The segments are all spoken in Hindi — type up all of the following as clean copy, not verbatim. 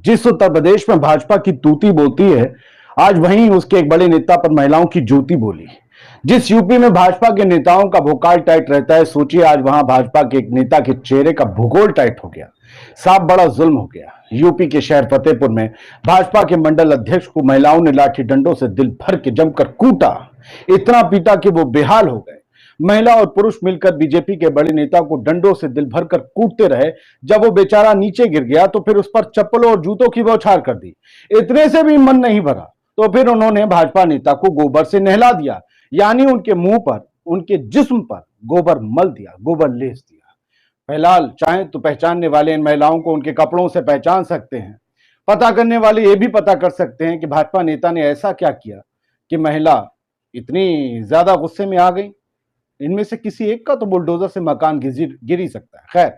जिस उत्तर प्रदेश में भाजपा की तूती बोलती है, आज वहीं उसके एक बड़े नेता पर महिलाओं की ज्योति बोली। जिस यूपी में भाजपा के नेताओं का भोकाल टाइट रहता है, सोचिए आज वहां भाजपा के एक नेता के चेहरे का भूगोल टाइट हो गया। साफ बड़ा जुल्म हो गया। यूपी के शहर फतेहपुर में भाजपा के मंडल अध्यक्ष को महिलाओं ने लाठी डंडों से दिल भर के जमकर कूटा। इतना पीटा कि वो बेहाल हो गए। महिला और पुरुष मिलकर बीजेपी के बड़े नेता को डंडों से दिल भरकर कूटते रहे। जब वो बेचारा नीचे गिर गया तो फिर उस पर चप्पलों और जूतों की बौछार कर दी। इतने से भी मन नहीं भरा तो फिर उन्होंने भाजपा नेता को गोबर से नहला दिया, यानी उनके मुंह पर, उनके जिस्म पर गोबर मल दिया, गोबर लेस दिया। फिलहाल चाहे तो पहचानने वाले इन महिलाओं को उनके कपड़ों से पहचान सकते हैं। पता करने वाले ये भी पता कर सकते हैं कि भाजपा नेता ने ऐसा क्या किया कि महिला इतनी ज्यादा गुस्से में आ गई। इनमें से किसी एक का तो बुलडोजर से मकान गिर ही सकता है। खैर,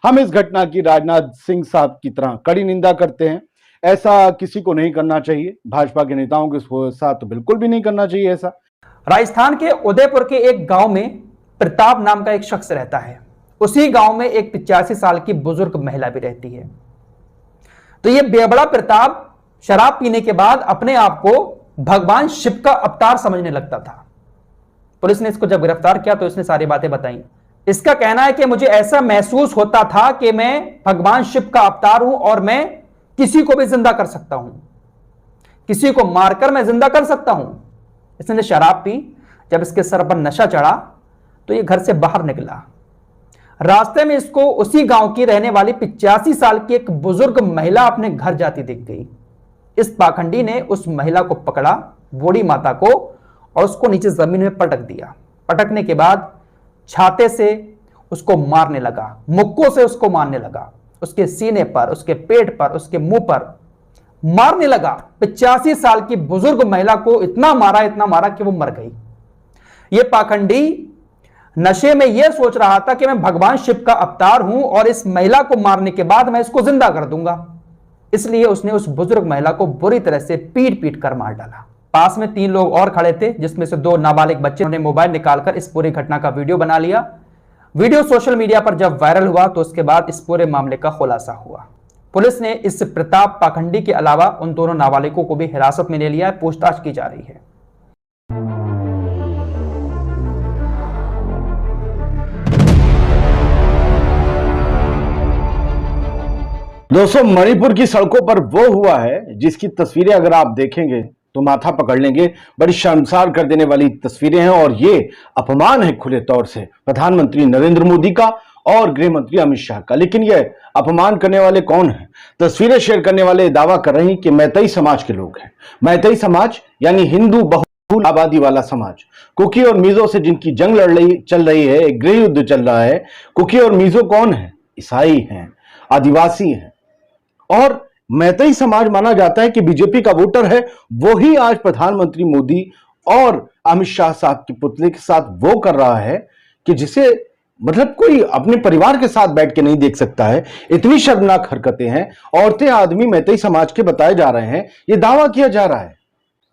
हम इस घटना की राजनाथ सिंह साहब की तरह कड़ी निंदा करते हैं। ऐसा किसी को नहीं करना चाहिए। भाजपा के नेताओं के साथ तो बिल्कुल भी नहीं करना चाहिए ऐसा। राजस्थान के उदयपुर के एक गांव में प्रताप नाम का एक शख्स रहता है। उसी गांव में एक 85 साल की बुजुर्ग महिला भी रहती है। तो ये बेबड़ा प्रताप शराब पीने के बाद अपने आप को भगवान शिव का अवतार समझने लगता था। पुलिस ने इसको जब गिरफ्तार किया तो इसने सारी बातें बताई। इसका कहना है कि मुझे ऐसा महसूस होता था कि मैं भगवान शिव का अवतार हूं और मैं किसी को भी जिंदा कर सकता हूं, किसी को मारकर मैं जिंदा कर सकता हूं। इसने शराब पी। जब इसके सर पर नशा चढ़ा तो ये घर से बाहर निकला। रास्ते में इसको उसी गांव की रहने वाली 85 साल की एक बुजुर्ग महिला अपने घर जाती दिख गई। इस पाखंडी ने उस महिला को पकड़ा, बूढ़ी माता को, और उसको नीचे जमीन में पटक दिया। पटकने के बाद छाते से उसको मारने लगा, मुक्कों से उसको मारने लगा, उसके सीने पर, उसके पेट पर, उसके मुंह पर मारने लगा। 85 साल की बुजुर्ग महिला को इतना मारा कि वो मर गई। ये पाखंडी नशे में यह सोच रहा था कि मैं भगवान शिव का अवतार हूं और इस महिला को मारने के बाद मैं इसको जिंदा कर दूंगा। इसलिए उसने उस बुजुर्ग महिला को बुरी तरह से पीट पीट कर मार डाला। पास में 3 लोग और खड़े थे, जिसमें से 2 नाबालिग बच्चे ने मोबाइल निकालकर इस पूरी घटना का वीडियो बना लिया। वीडियो सोशल मीडिया पर जब वायरल हुआ तो उसके बाद इस पूरे मामले का खुलासा हुआ। पुलिस ने इस प्रताप पाखंडी के अलावा उन दोनों नाबालिगों को भी हिरासत में ले लिया है। पूछताछ की जा रही है। दोस्तों, मणिपुर की सड़कों पर वो हुआ है जिसकी तस्वीरें अगर आप देखेंगे तो माथा पकड़ लेंगे। बड़ी शर्मसार कर देने वाली तस्वीरें हैं और ये अपमान है खुले तौर से प्रधानमंत्री नरेंद्र मोदी का और गृह मंत्री अमित शाह का। लेकिन ये अपमान करने वाले कौन हैं? तस्वीरें शेयर करने वाले दावा कर रहे हैं कि मैतेई समाज के लोग हैं। मैतेई समाज यानी हिंदू बहुल आबादी वाला समाज। कुकी और मिजो से जिनकी जंग चल रही है, एक गृह युद्ध चल रहा है। कुकी और मिजो कौन है? ईसाई हैं, आदिवासी हैं। और मैतेई समाज माना जाता है कि बीजेपी का वोटर है। वो ही आज प्रधानमंत्री मोदी और अमित शाह साहब के पुतले के साथ वो कर रहा है कि जिसे मतलब कोई अपने परिवार के साथ बैठ के नहीं देख सकता है। इतनी शर्मनाक हरकतें हैं। औरतें, आदमी मैतेई समाज के बताए जा रहे हैं। ये दावा किया जा रहा है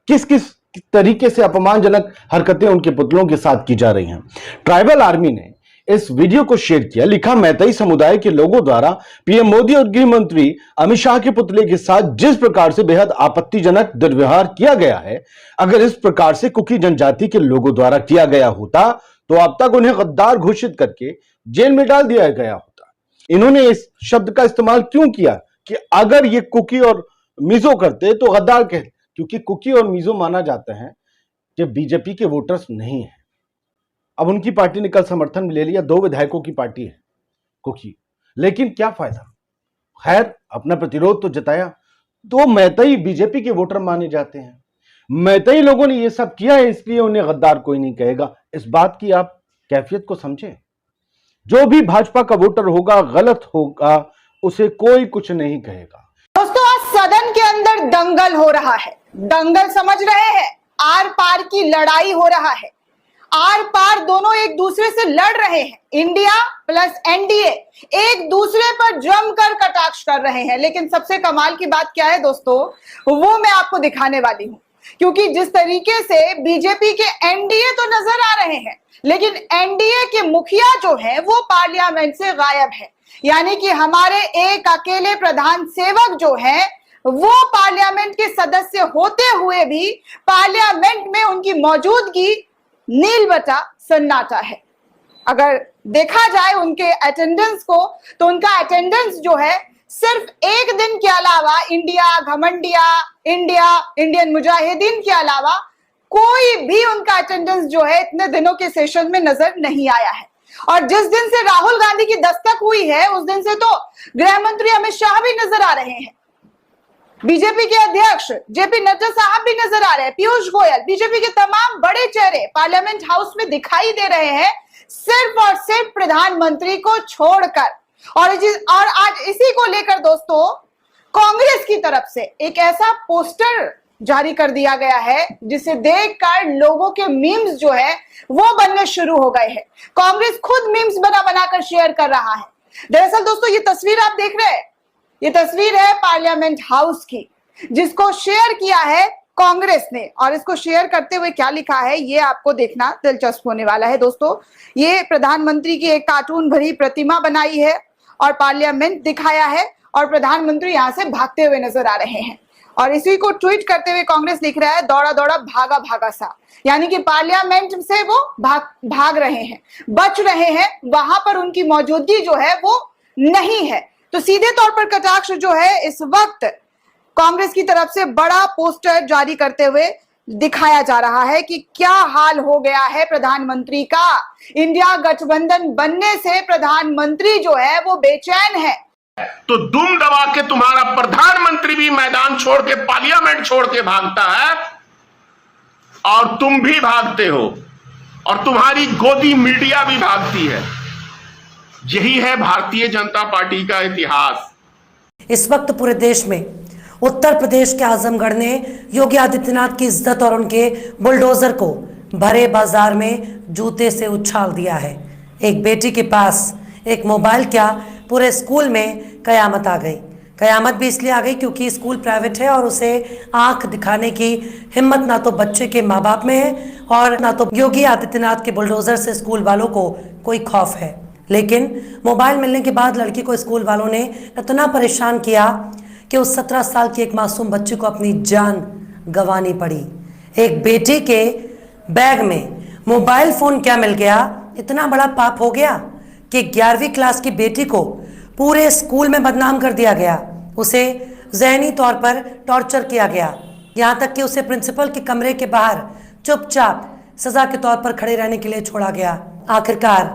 किस किस तरीके से अपमानजनक हरकतें उनके पुतलों के साथ की जा रही हैं। ट्राइबल आर्मी ने इस वीडियो को शेयर किया। लिखा, मैतेई समुदाय के लोगों द्वारा पीएम मोदी और गृह मंत्री अमित शाह के पुतले के साथ जिस प्रकार से बेहद आपत्तिजनक दुर्व्यवहार किया गया है, अगर इस प्रकार से कुकी जनजाति के लोगों द्वारा किया गया होता तो अब तक उन्हें गद्दार घोषित करके जेल में डाल दिया गया होता। इन्होंने इस शब्द का इस्तेमाल क्यों किया कि अगर ये कुकी और मिजो करते तो गद्दार कहते, क्योंकि कुकी और मिजो माना जाता है कि बीजेपी के वोटर्स नहीं है। अब उनकी पार्टी ने कल समर्थन ले लिया। 2 विधायकों की पार्टी है कुकी, लेकिन क्या फायदा। खैर, अपना प्रतिरोध तो जताया। तो मैतेई बीजेपी के वोटर माने जाते हैं। मैतेई लोगों ने यह सब किया है, इसलिए उन्हें गद्दार कोई नहीं कहेगा। इस बात की आप कैफियत को समझें। जो भी भाजपा का वोटर होगा, गलत होगा, उसे कोई कुछ नहीं कहेगा। दोस्तों, आज सदन के अंदर दंगल हो रहा है। दंगल समझ रहे हैं? आर पार की लड़ाई हो रहा है। आर पार दोनों एक दूसरे से लड़ रहे हैं। इंडिया प्लस एनडीए एक दूसरे पर जमकर कटाक्ष कर रहे हैं। लेकिन सबसे कमाल की बात क्या है दोस्तों, वो मैं आपको दिखाने वाली हूं। क्योंकि जिस तरीके से बीजेपी के एनडीए तो नजर आ रहे हैं, लेकिन एनडीए के मुखिया जो है वो पार्लियामेंट से गायब है। यानी कि हमारे एक अकेले प्रधान सेवक जो है वो पार्लियामेंट के सदस्य होते हुए भी पार्लियामेंट में उनकी मौजूदगी नील बटा सन्नाटा है। अगर देखा जाए उनके अटेंडेंस को तो उनका अटेंडेंस जो है सिर्फ एक दिन के अलावा इंडिया घमंडिया, इंडियन मुजाहिदीन के अलावा कोई भी उनका अटेंडेंस जो है इतने दिनों के सेशन में नजर नहीं आया है। और जिस दिन से राहुल गांधी की दस्तक हुई है उस दिन से तो गृह मंत्री अमित शाह भी नजर आ रहे हैं, बीजेपी के अध्यक्ष जेपी नड्डा साहब भी नजर आ रहे हैं, पीयूष गोयल, बीजेपी के तमाम बड़े चेहरे पार्लियामेंट हाउस में दिखाई दे रहे हैं, सिर्फ और सिर्फ प्रधानमंत्री को छोड़कर। और आज इसी को लेकर दोस्तों कांग्रेस की तरफ से एक ऐसा पोस्टर जारी कर दिया गया है जिसे देखकर लोगों के मीम्स जो है वो बनने शुरू हो गए हैं। कांग्रेस खुद मीम्स बनाकर शेयर कर रहा है। दरअसल दोस्तों ये तस्वीर आप देख रहे हैं, ये तस्वीर है पार्लियामेंट हाउस की जिसको शेयर किया है कांग्रेस ने। और इसको शेयर करते हुए क्या लिखा है ये आपको देखना दिलचस्प होने वाला है दोस्तों। ये प्रधानमंत्री की एक कार्टून भरी प्रतिमा बनाई है और पार्लियामेंट दिखाया है और प्रधानमंत्री यहां से भागते हुए नजर आ रहे हैं। और इसी को ट्वीट करते हुए कांग्रेस लिख रहा है दौड़ा दौड़ा भागा भागा सा, यानी कि पार्लियामेंट से वो भाग रहे हैं, बच रहे हैं, वहां पर उनकी मौजूदगी जो है वो नहीं है। तो सीधे तौर पर कटाक्ष जो है इस वक्त कांग्रेस की तरफ से बड़ा पोस्टर जारी करते हुए दिखाया जा रहा है कि क्या हाल हो गया है प्रधानमंत्री का। इंडिया गठबंधन बनने से प्रधानमंत्री जो है वो बेचैन है। तो दुम दबा के तुम्हारा प्रधानमंत्री भी मैदान छोड़ के पार्लियामेंट छोड़ के भागता है और तुम भी भागते हो और तुम्हारी गोदी मीडिया भी भागती है। यही है भारतीय जनता पार्टी का इतिहास। इस वक्त पूरे देश में उत्तर प्रदेश के आजमगढ़ ने योगी आदित्यनाथ की इज्जत और उनके बुलडोजर को भरे बाजार में जूते से उछाल दिया है। एक बेटी के पास एक मोबाइल, क्या पूरे स्कूल में कयामत आ गई। कयामत भी इसलिए आ गई क्योंकि स्कूल प्राइवेट है और उसे आंख दिखाने की हिम्मत ना तो बच्चे के माँ बाप में है और ना तो योगी आदित्यनाथ के बुलडोजर से स्कूल वालों को कोई खौफ है। लेकिन मोबाइल मिलने के बाद लड़की को स्कूल वालों ने इतना परेशान किया कि उस 17 साल की एक मासूम बच्ची को अपनी जान गंवानी पड़ी। एक बेटी के बैग में मोबाइल फोन क्या मिल गया, इतना बड़ा पाप हो गया कि 11वीं क्लास की बेटी को पूरे स्कूल में बदनाम कर दिया गया। उसे ज़हनी तौर पर टॉर्चर किया गया, यहाँ तक कि उसे प्रिंसिपल के कमरे के बाहर चुपचाप सजा के तौर पर खड़े रहने के लिए छोड़ा गया। आखिरकार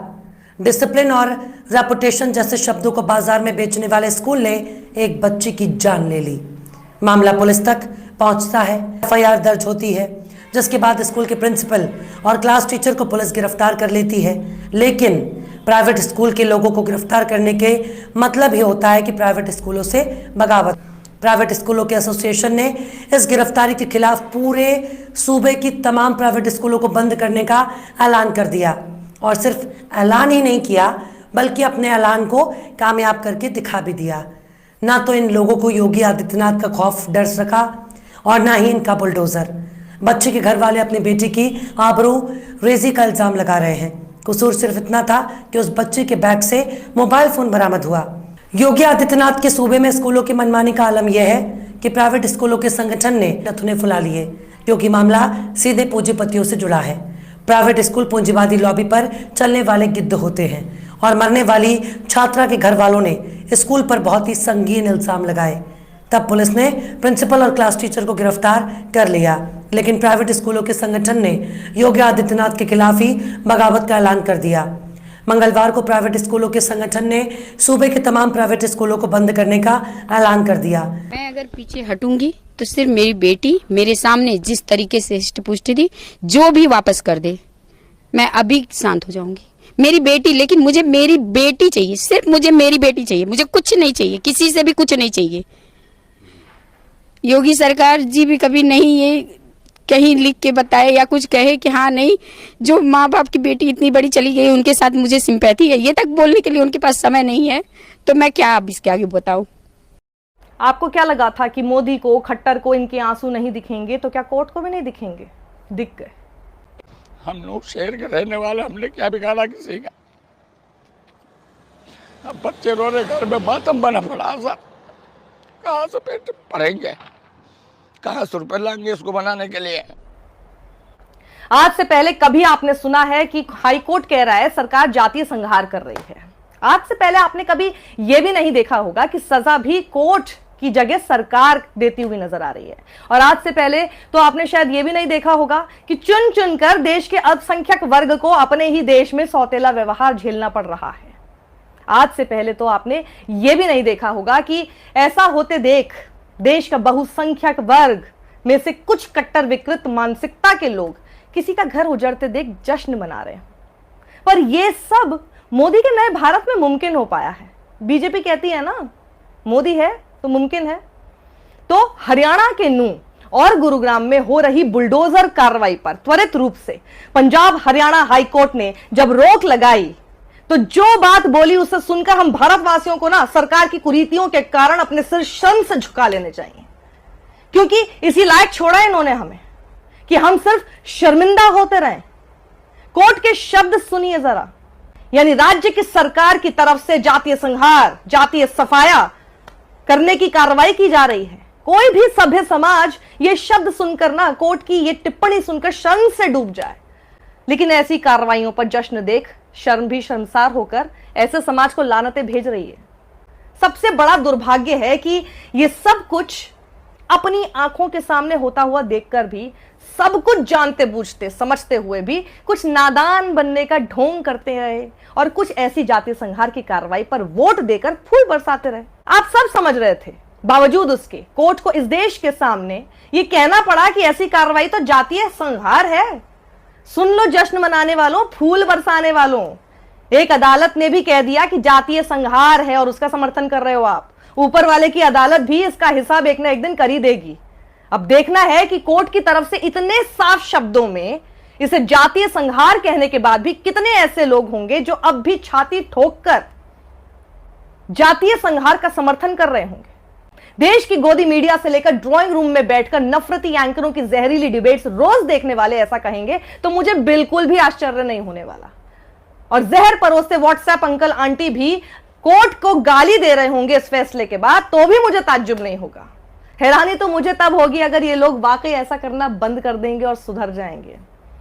डिसिप्लिन और रेपुटेशन जैसे शब्दों को बाजार में बेचने वाले स्कूल ने एक बच्ची की जान ले ली। मामला पुलिस तक पहुंचता है, FIR दर्ज होती है, जिसके बाद स्कूल के प्रिंसिपल और क्लास टीचर को पुलिस गिरफ्तार कर लेती है। लेकिन प्राइवेट स्कूल के लोगों को गिरफ्तार करने के मतलब ही होता है कि प्राइवेट स्कूलों से बगावत। प्राइवेट स्कूलों के एसोसिएशन ने इस गिरफ्तारी के खिलाफ पूरे सूबे की तमाम प्राइवेट स्कूलों को बंद करने का ऐलान कर दिया और सिर्फ ऐलान ही नहीं किया बल्कि अपने ऐलान को कामयाब करके दिखा भी दिया। ना तो इन लोगों को योगी आदित्यनाथ का खौफ डर सका और ना ही इनका बुलडोजर। बच्चे के घर वाले अपनी बेटी की आबरू रेजी का इल्जाम लगा रहे हैं। कसूर सिर्फ इतना था कि उस बच्चे के बैग से मोबाइल फोन बरामद हुआ। योगी आदित्यनाथ के सूबे में स्कूलों की मनमानी का आलम यह है कि प्राइवेट स्कूलों के संगठन ने नथुने फुला लिए, क्योंकि मामला सीधे पूंजीपतियों से जुड़ा है। प्राइवेट स्कूल पूंजीवादी लॉबी पर चलने वाले गिद्ध होते हैं और मरने वाली छात्रा के घर वालों ने स्कूल पर बहुत ही संगीन इल्जाम लगाए। तब पुलिस ने प्रिंसिपल और क्लास टीचर को गिरफ्तार कर लिया, लेकिन प्राइवेट स्कूलों के संगठन ने योगी आदित्यनाथ के खिलाफ ही बगावत का ऐलान कर दिया। मंगलवार को प्राइवेट स्कूलों के संगठन ने सूबे के तमाम प्राइवेट स्कूलों को बंद करने का ऐलान कर दिया। मैं अगर पीछे हटूंगी तो सिर्फ मेरी बेटी मेरे सामने जिस तरीके से हिष्ट-पुष्ट थी, जो भी वापस कर दे, मैं अभी शांत हो जाऊंगी। मेरी बेटी, लेकिन मुझे मेरी बेटी चाहिए, सिर्फ मुझे मेरी बेटी चाहिए, मुझे कुछ नहीं चाहिए, किसी से भी कुछ नहीं चाहिए। योगी सरकार जी भी कभी नहीं ये कहीं लिख के बताए या कुछ कहे कि हाँ नहीं, जो माँ बाप की बेटी इतनी बड़ी चली गई उनके साथ मुझे सिंपैथी है, ये तक बोलने के लिए उनके पास समय नहीं है, तो मैं क्या अब इसके आगे बताऊं। आपको क्या लगा था कि मोदी को, खट्टर को इनके आंसू नहीं दिखेंगे, तो क्या कोर्ट को भी नहीं दिखेंगे? दिख गए। हम लोग शहर के रहने वाले, हमने क्या बिगाड़ा किसी का? अब बच्चे रो रहे, घर में मातम बना पड़ा सब। कहाँ से पेट भरेंगे, कहाँ से रुपए लाएंगे इसको बनाने के लिए। आज से पहले कभी आपने सुना है कि हाई कोर्ट कह रहा है सरकार जातीय संहार कर रही है? आज से पहले आपने कभी यह भी नहीं देखा होगा कि सजा भी कोर्ट की जगह सरकार देती हुई नजर आ रही है। और आज से पहले तो आपने शायद यह भी नहीं देखा होगा कि चुन चुनकर देश के अल्पसंख्यक वर्ग को अपने ही देश में सौतेला व्यवहार झेलना पड़ रहा है। आज से पहले तो आपने यह भी नहीं देखा होगा कि ऐसा होते देख देश का बहुसंख्यक वर्ग में से कुछ कट्टर विकृत मानसिकता के लोग किसी का घर उजड़ते देख जश्न मना रहे हैं। पर यह सब मोदी के नए भारत में मुमकिन हो पाया है। बीजेपी कहती है ना मोदी है तो मुमकिन है। तो हरियाणा के नूंह और गुरुग्राम में हो रही बुलडोजर कार्रवाई पर त्वरित रूप से पंजाब हरियाणा हाईकोर्ट ने जब रोक लगाई तो जो बात बोली उसे सुनकर हम भारतवासियों को ना सरकार की कुरीतियों के कारण अपने सिर शर्म से झुका लेने चाहिए, क्योंकि इसी लायक छोड़ा इन्होंने हमें कि हम सिर्फ शर्मिंदा होते रहें। कोर्ट के शब्द सुनिए जरा, यानी राज्य की सरकार की तरफ से जातीय संहार, जातीय सफाया करने की कार्रवाई की जा रही है। कोई भी सभ्य समाज ये शब्द सुनकर ना, कोर्ट की ये टिप्पणी सुनकर शर्म से डूब जाए, लेकिन ऐसी कार्रवाइयों पर जश्न देख शर्म भी शर्मसार होकर ऐसे समाज को लानतें भेज रही है। सबसे बड़ा दुर्भाग्य है कि ये सब कुछ अपनी आंखों के सामने होता हुआ देखकर भी, सब कुछ जानते बूझते समझते हुए भी कुछ नादान बनने का ढोंग करते रहे और कुछ ऐसी जातीय संहार की कार्रवाई पर वोट देकर फूल बरसाते रहे। आप सब समझ रहे थे, बावजूद उसके कोर्ट को इस देश के सामने ये कहना पड़ा कि ऐसी कार्रवाई तो जातीय संहार है। सुन लो जश्न मनाने वालों, फूल बरसाने वालों, एक अदालत ने भी कह दिया कि जातीय संहार है और उसका समर्थन कर रहे हो आप। ऊपर वाले की अदालत भी इसका हिसाब एक ना एक दिन कर ही देगी। अब देखना है कि कोर्ट की तरफ से इतने साफ शब्दों में इसे जातीय संहार कहने के बाद भी कितने ऐसे लोग होंगे जो अब भी छाती ठोककर जातीय संहार का समर्थन कर रहे होंगे। देश की गोदी मीडिया से लेकर ड्राइंग रूम में बैठकर नफरती एंकरों की जहरीली डिबेट्स रोज देखने वाले ऐसा कहेंगे तो मुझे बिल्कुल भी आश्चर्य नहीं होने वाला। और जहर परोसते व्हाट्सएप अंकल आंटी भी कोर्ट को गाली दे रहे होंगे इस फैसले के बाद, तो भी मुझे ताज्जुब नहीं होगा। हैरानी तो मुझे तब होगी अगर ये लोग वाकई ऐसा करना बंद कर देंगे और सुधर जाएंगे।